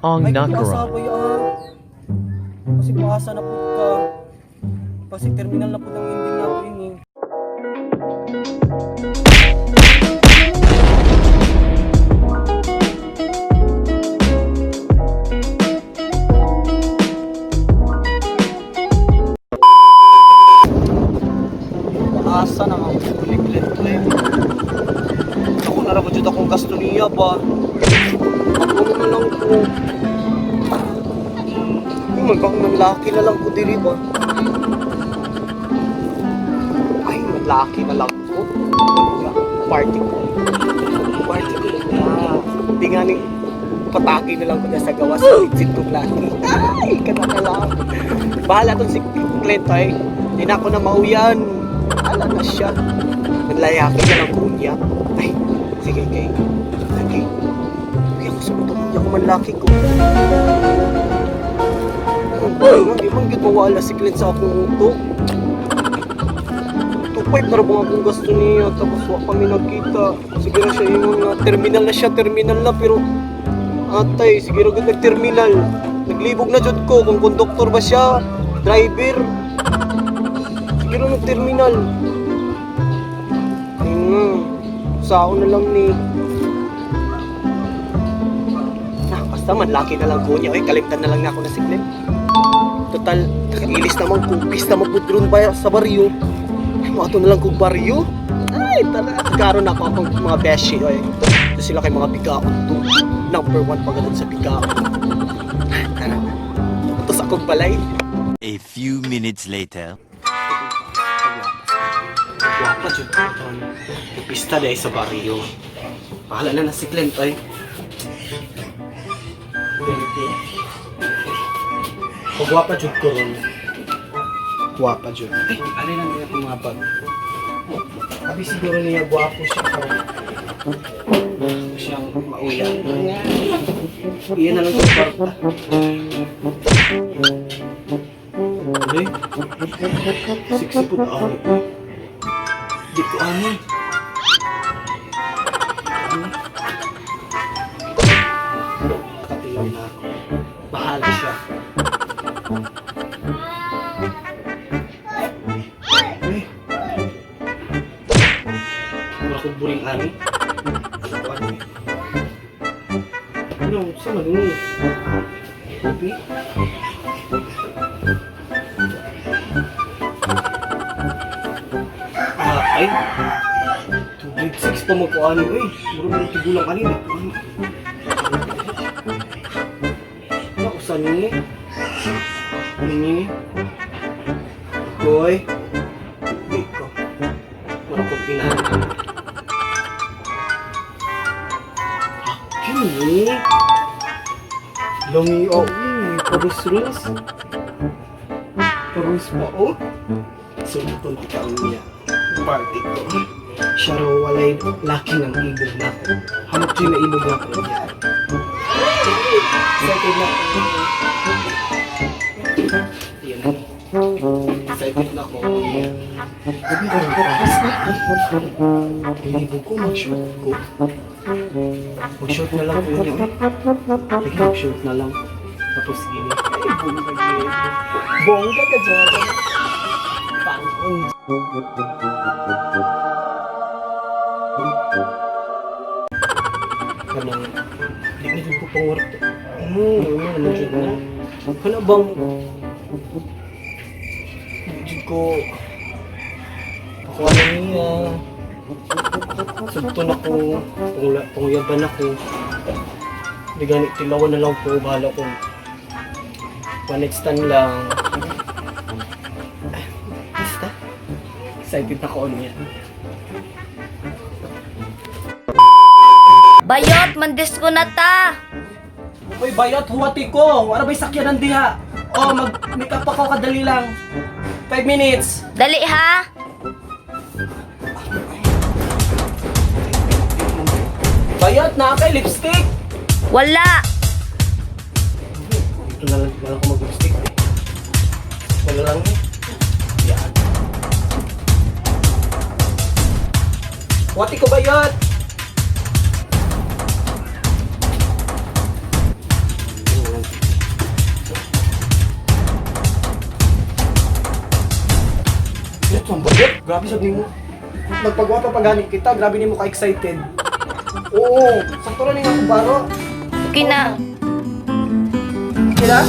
Hong Ay, Nakara. asawa ya. Kasi paasa na po ka. Kasi terminal na po ng ending natin eh. Paasa na nga po ulit-ulit ko eh. Ako narabot yun akong gasto niya ba? Ako naman lang po. Manlaki na lang ko diri ba? Ay, manlaki na lang ko. Party ko. Party ko. Hindi nga ning pataki na lang ko na sa gawas sa exit ko laki. Ay, kana na lang. Bahala tong si Clint ay. Hindi na ako na mauyan. Ala na siya. Manlayaki na lang ko niya. Ay, sige kay. Lagi. Kaya ako sa utong niya ko manlaki ko. Hindi man gito wala si Clint sa akong uto. 2.5 na rabang akong gasto niya. Tapos wala kami nagkita. Siguro siya yung terminal na siya. Terminal na pero atay, siguro gud nag-terminal. Naglibog na jud ko kung konduktor ba siya, driver. Siguro nag-terminal. Sao na lang ni. Basta man laki na lang ko niya. Kalimtan na lang na ako na si Clint. Total, nakailis naman kupis naman po drone ba sa baryo. Mato na lang kong baryo. Ay, karon ako akong mga beshi. Ito sila kay mga bigaon to. Number 1 pa ganun sa bigaon. Tara, tapos akong balay. A few minutes later. Wapa dyan po doon. Pista dahil sa baryo. Pahala na si Clint ay. Pagwapa dyan ko ron. Guwapa dyan. Ay, ano lang nila itong mga bag. Sabi siguro niya guwapo siya ka. Siyang mauyan. Iyan na lang itong kwarta. Ay, 60 foot ako. Di ko ano. Katilaw na ako. Bahala siya. Wala kong buring ani. Ano? Saan mo? Kopi? Ay! 2.6 pa magkuhan eh. Muro mo tigulang kanina. Ako saan niya? Ano niya? Boy? Wait ko. Wala kong pinahan. Kini? Lami o. Parus-rus. Parus pa o. So, itong tikaw niya. Party ko. Siya raw walay laki ng ibog na ako. Hamot siya na ibog na ako niya. Excited na ako. Yan na. Excited na ako. Sabi ko, pakas na. Ibog ko, mag-short ko. Mag-short na lang ko niya. Mag-short na lang. Tapos gini. Ay, bongga gini. Bongga ka dyan. Pangong. Kanang di na din ko pangwarto. Ano dyan na? Ano bang di ko pakuha na niya. Sugton ako, pangyaban ako. Di ganit tilawan na lang po, bahala ko. Next time lang. Basta. Excited ako niya. Bayot, mandis ko na ta. Uy, bayot, huwati ko. Wala ba'y sakyanan diha? Oh, mag-make up ako kadali lang. 5 minutes. Dali ha. Bayot, na kay lipstick. Wala. Ito na lang, wala ko mag-lipstick. Wala lang eh. Yan. Huwati ko bayot. Grabe sad nimo. Magpagwapa pa gani kita, grabe nimo ka excited. Oo, sakto ra ning ako baro. Okay na. Kila?